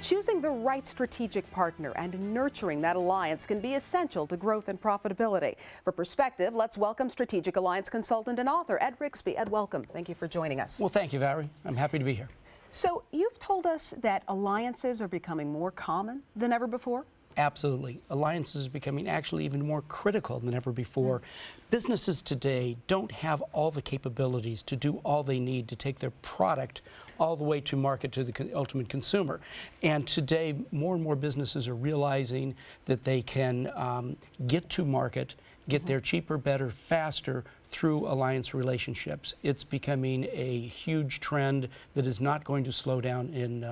Choosing the right strategic partner and nurturing that alliance can be essential to growth and profitability. For perspective, let's welcome strategic alliance consultant and author Ed Rixby. Ed, welcome. Thank you for joining us. Well, thank you, Valerie. I'm happy to be here. So you've told us that alliances are becoming more common than ever before? Absolutely. Alliances are becoming actually even more critical than ever before. Businesses today don't have all the capabilities to do all they need to take their product all the way to market to the ultimate consumer. And today, more and more businesses are realizing that they can get to market, get there cheaper, better, faster through alliance relationships. It's becoming a huge trend that is not going to slow down in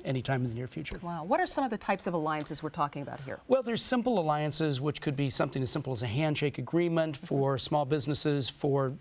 any time in the near future. Wow. What are some of the types of alliances we're talking about here? Well, there's simple alliances, which could be something as simple as a handshake agreement for small businesses, for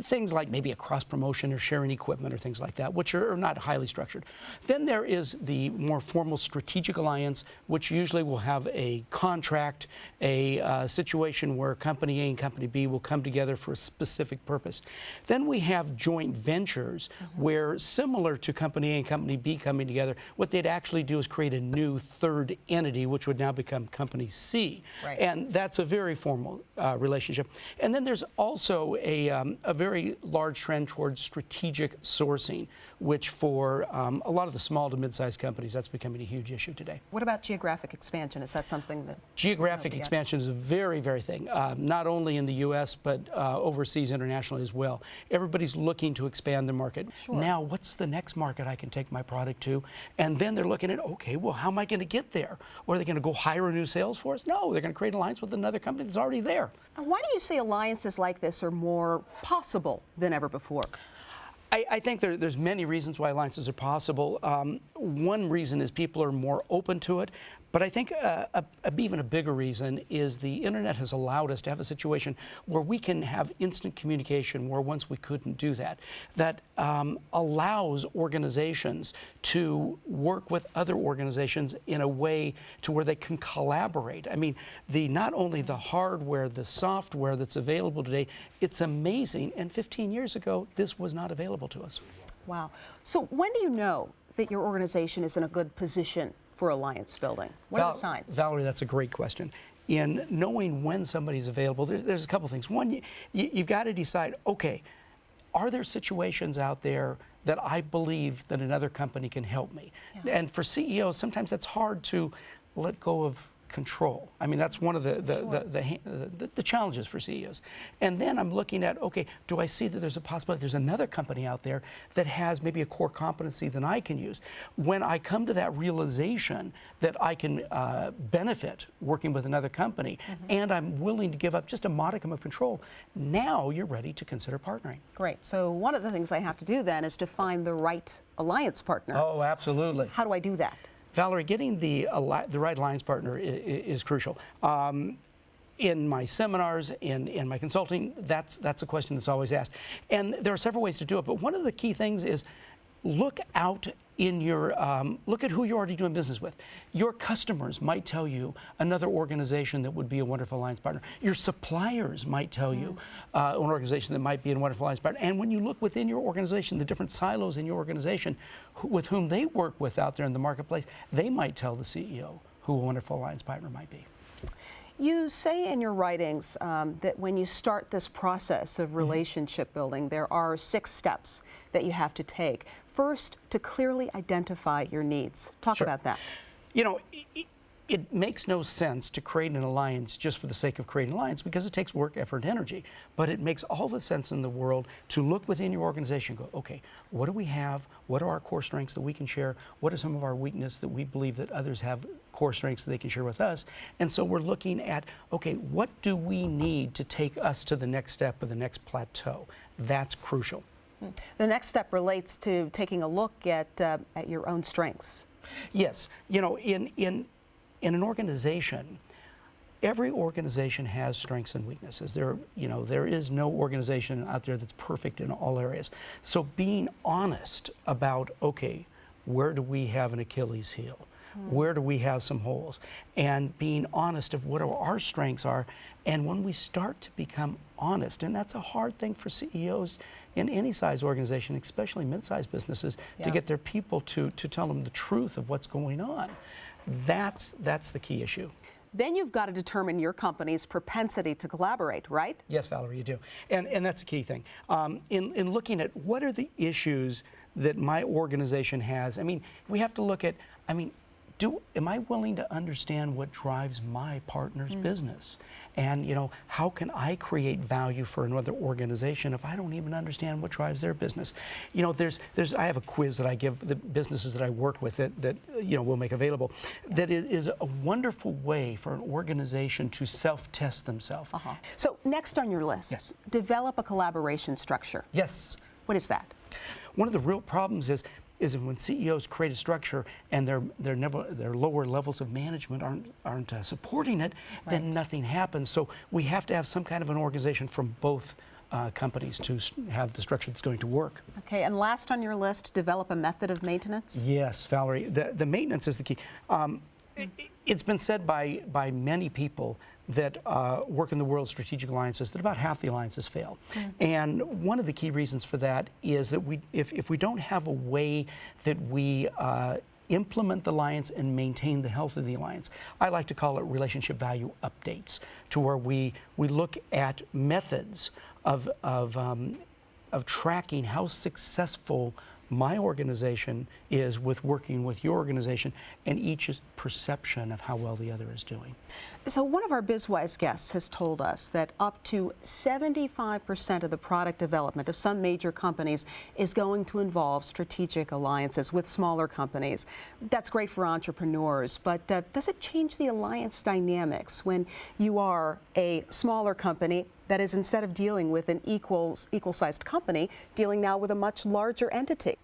things like maybe a cross-promotion or sharing equipment or things like that, which are not highly structured. Then there is the more formal strategic alliance, which usually will have a contract, a situation where Company A and Company B will come together for a specific purpose. Then we have joint ventures, where similar to Company A and Company B coming together, what they'd actually do is create a new third entity, which would now become Company C. Right. And that's a very formal relationship. And then there's also a very large trend towards strategic sourcing, which for a lot of the small to mid-sized companies, that's becoming a huge issue today. What about geographic expansion? Is that something that... Geographic expansion is a very, very thing, not only in the U.S., but overseas internationally as well. Everybody's looking to expand their market. Sure. Now, what's the next market I can take my product to? And then they're looking at, okay, well, how am I going to get there? Or are they going to go hire a new sales force? No, they're going to create an alliance with another company that's already there. Why do you say alliances like this are more possible than ever before? I think there's many reasons why alliances are possible. One reason is people are more open to it, but I think even a bigger reason is the internet has allowed us to have a situation where we can have instant communication where once we couldn't do that. That allows organizations to work with other organizations in a way to where they can collaborate. I mean, not only the hardware, the software that's available today, it's amazing, and 15 years ago, this was not available to us. Wow. So when do you know that your organization is in a good position for alliance building? What are the signs? Valerie, that's a great question. In knowing when somebody's available, there's a couple things. One, you've got to decide, okay, are there situations out there that I believe that another company can help me? Yeah. And for CEOs, sometimes that's hard to let go of control. I mean, that's one of the challenges for CEOs. And then I'm looking at, okay, do I see that there's a possibility there's another company out there that has maybe a core competency that I can use? When I come to that realization that I can benefit working with another company, and I'm willing to give up just a modicum of control, now you're ready to consider partnering. Great. So one of the things I have to do then is to find the right alliance partner. Oh, absolutely. How do I do that? Valerie, getting the right alliance partner is crucial. In my seminars, in my consulting, that's a question that's always asked. And there are several ways to do it, but one of the key things is look out in your, look at who you're already doing business with. Your customers might tell you another organization that would be a wonderful alliance partner. Your suppliers might tell you an organization that might be a wonderful alliance partner. And when you look within your organization, the different silos in your organization, with whom they work with out there in the marketplace, they might tell the CEO who a wonderful alliance partner might be. You say in your writings that when you start this process of relationship building, there are 6 steps that you have to take. First, to clearly identify your needs. Talk about that. You know, it makes no sense to create an alliance just for the sake of creating an alliance because it takes work, effort, and energy. But it makes all the sense in the world to look within your organization and go, okay, what do we have? What are our core strengths that we can share? What are some of our weaknesses that we believe that others have core strengths that they can share with us? And so we're looking at, okay, what do we need to take us to the next step or the next plateau? That's crucial. The next step relates to taking a look at your own strengths. Yes. You know, in an organization, every organization has strengths and weaknesses. There is no organization out there that's perfect in all areas. So being honest about, okay, where do we have an Achilles heel? Where do we have some holes? And being honest of what our strengths are. And when we start to become honest. And that's a hard thing for CEOs in any size organization, especially mid-sized businesses, to get their people to tell them the truth of what's going on. That's the key issue. Then you've got to determine your company's propensity to collaborate, right? Yes, Valerie, you do. And that's the key thing. In looking at what are the issues that my organization has, I mean, we have to look at, I mean, am I willing to understand what drives my partner's business? And, you know, how can I create value for another organization if I don't even understand what drives their business? You know, I have a quiz that I give the businesses that I work with that you know, we'll make available, that is a wonderful way for an organization to self-test themselves. So next on your list, yes, develop a collaboration structure. Yes. What is that? One of the real problems is when CEOs create a structure and their lower levels of management aren't supporting it, then nothing happens. So we have to have some kind of an organization from both companies to have the structure that's going to work. Okay, and last on your list, develop a method of maintenance? Yes, Valerie, the maintenance is the key. It's been said by many people that work in the World Strategic Alliances that about half the alliances fail. And one of the key reasons for that is that if we don't have a way that we implement the alliance and maintain the health of the alliance, I like to call it relationship value updates, to where we look at methods of tracking how successful my organization is with working with your organization, and each's perception of how well the other is doing. So one of our BizWise guests has told us that up to 75% of the product development of some major companies is going to involve strategic alliances with smaller companies. That's great for entrepreneurs, but does it change the alliance dynamics when you are a smaller company that is, instead of dealing with an equal-sized company, dealing now with a much larger entity?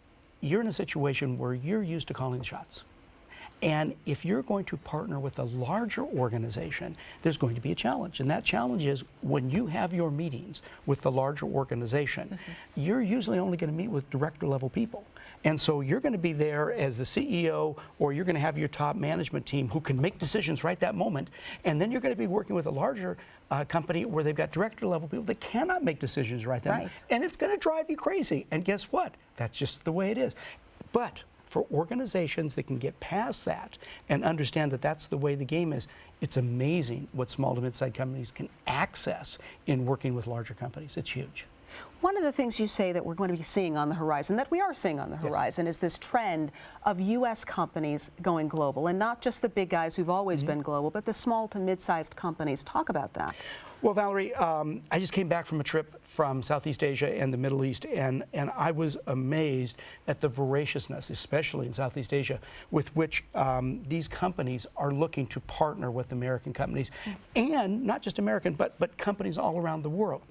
You're in a situation where you're used to calling the shots. And if you're going to partner with a larger organization, there's going to be a challenge. And that challenge is when you have your meetings with the larger organization, you're usually only going to meet with director level people. And so you're going to be there as the CEO, or you're going to have your top management team who can make decisions right that moment. And then you're going to be working with a larger company where they've got director level people that cannot make decisions right then. Right. And it's going to drive you crazy. And guess what? That's just the way it is. But for organizations that can get past that and understand that that's the way the game is, it's amazing what small to mid-sized companies can access in working with larger companies. It's huge. One of the things you say that we're going to be seeing on the horizon, that we are seeing on the horizon, is this trend of U.S. companies going global, and not just the big guys who've always been global, but the small to mid-sized companies. Talk about that. Well, Valerie, I just came back from a trip from Southeast Asia and the Middle East, and I was amazed at the voraciousness, especially in Southeast Asia, with which these companies are looking to partner with American companies, and not just American, but companies all around the world.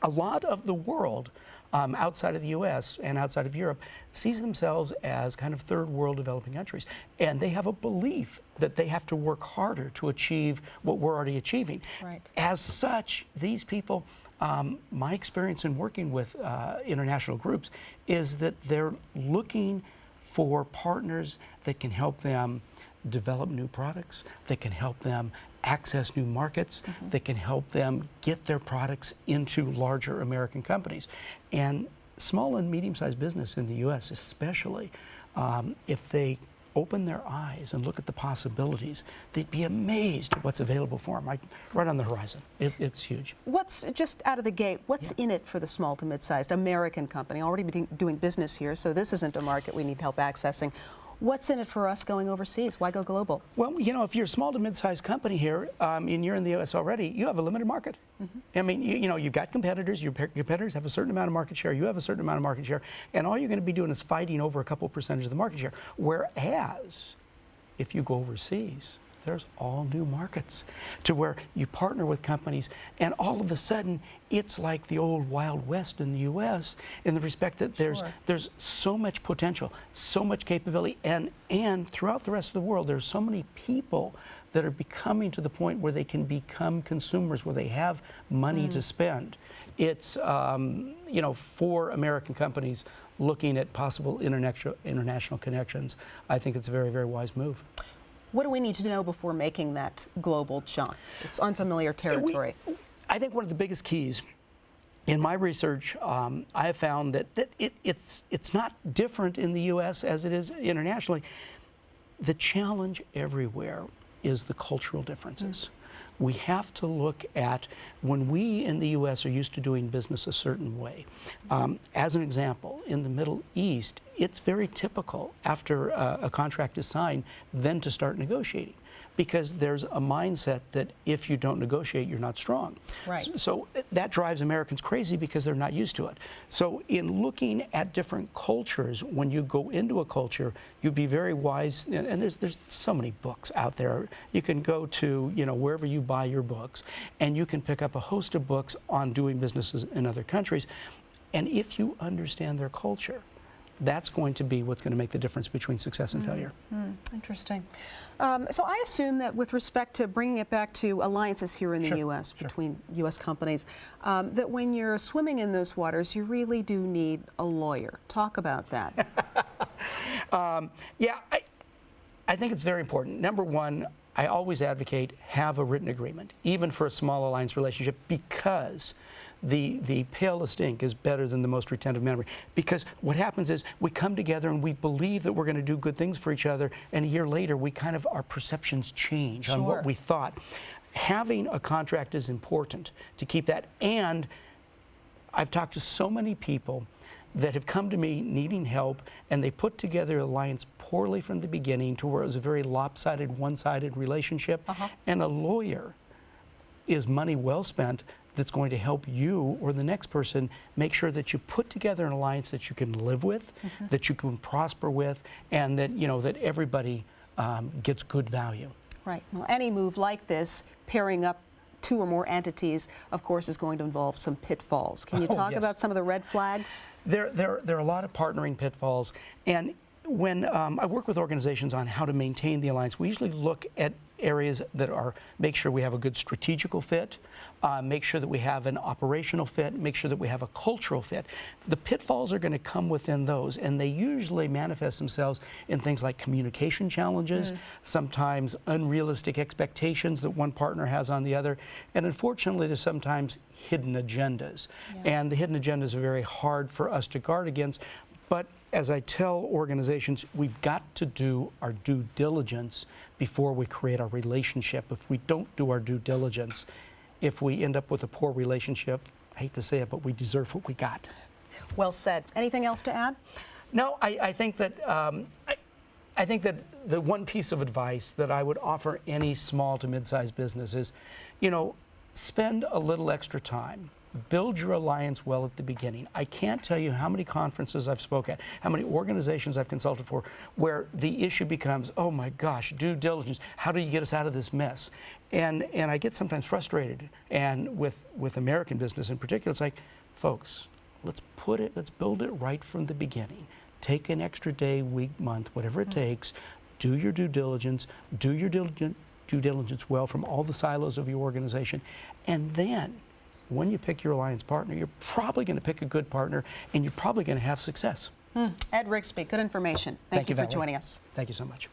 A lot of the world outside of the U.S. and outside of Europe sees themselves as kind of third world developing countries. And they have a belief that they have to work harder to achieve what we're already achieving. Right. As such, these people, my experience in working with international groups is that they're looking for partners that can help them develop new products, that can help them access new markets, that can help them get their products into larger American companies. And small and medium-sized business in the U.S. especially, if they open their eyes and look at the possibilities, they'd be amazed at what's available for them, right on the horizon. It's huge. What's, just out of the gate, what's in it for the small to mid-sized American company? Already doing business here, so this isn't a market we need help accessing. What's in it for us going overseas? Why go global? Well, you know, if you're a small to mid-sized company here, and you're in the U.S. already, you have a limited market. I mean, you know, you've got competitors. Your competitors have a certain amount of market share. You have a certain amount of market share. And all you're going to be doing is fighting over a couple percentage of the market share. Whereas, if you go overseas, there's all new markets to where you partner with companies, and all of a sudden it's like the old Wild West in the U.S. in the respect that there's so much potential, so much capability, and throughout the rest of the world there's so many people that are becoming to the point where they can become consumers, where they have money to spend. It's you know, for American companies looking at possible international connections, I think it's a very, very wise move. What do we need to know before making that global jump? It's unfamiliar territory. I think one of the biggest keys in my research, I have found that it's not different in the U.S. as it is internationally. The challenge everywhere is the cultural differences. We have to look at when we in the U.S. are used to doing business a certain way. As an example, in the Middle East, it's very typical after a contract is signed then to start negotiating, because there's a mindset that if you don't negotiate, you're not strong. Right. So that drives Americans crazy because they're not used to it. So in looking at different cultures, when you go into a culture, you'd be very wise, and there's so many books out there. You can go to, wherever you buy your books, and you can pick up a host of books on doing businesses in other countries. And if you understand their culture, that's going to be what's going to make the difference between success and failure. Interesting. So I assume that with respect to bringing it back to alliances here in the Sure, U.S. sure. between U.S. companies, that when you're swimming in those waters, you really do need a lawyer. Talk about that. Yeah, I think it's very important. Number one, I always advocate have a written agreement, even for a small alliance relationship, because the palest ink is better than the most retentive memory. Because what happens is we come together and we believe that we're going to do good things for each other, and a year later our perceptions change on what we thought. Having a contract is important to keep that. And I've talked to so many people that have come to me needing help, and they put together an alliance poorly from the beginning to where it was a very lopsided, one-sided relationship. And a lawyer is money well spent that's going to help you or the next person make sure that you put together an alliance that you can live with, that you can prosper with, and that that everybody gets good value. Right. Well, any move like this, pairing up two or more entities, of course, is going to involve some pitfalls. Can you talk about some of the red flags? There are a lot of partnering pitfalls, and when I work with organizations on how to maintain the alliance, we usually look at areas that make sure we have a good strategical fit, make sure that we have an operational fit, make sure that we have a cultural fit. The pitfalls are going to come within those, and they usually manifest themselves in things like communication challenges, sometimes unrealistic expectations that one partner has on the other, and unfortunately there's sometimes hidden agendas. And the hidden agendas are very hard for us to guard against, but as I tell organizations, we've got to do our due diligence before we create our relationship. If we don't do our due diligence, if we end up with a poor relationship, I hate to say it, but we deserve what we got. Well said. Anything else to add? No, I think that I think that the one piece of advice that I would offer any small to mid-sized business is, spend a little extra time. Build your alliance well at the beginning. I can't tell you how many conferences I've spoken at, how many organizations I've consulted for, where the issue becomes, oh my gosh, due diligence, how do you get us out of this mess? And I get sometimes frustrated. And with American business in particular, it's like, folks, let's build it right from the beginning. Take an extra day, week, month, whatever it takes, do your due diligence, do your due diligence well from all the silos of your organization, and then when you pick your alliance partner, you're probably going to pick a good partner, and you're probably going to have success. Ed Rigsby, good information. Thank you for Valerie. joining us. Thank you so much.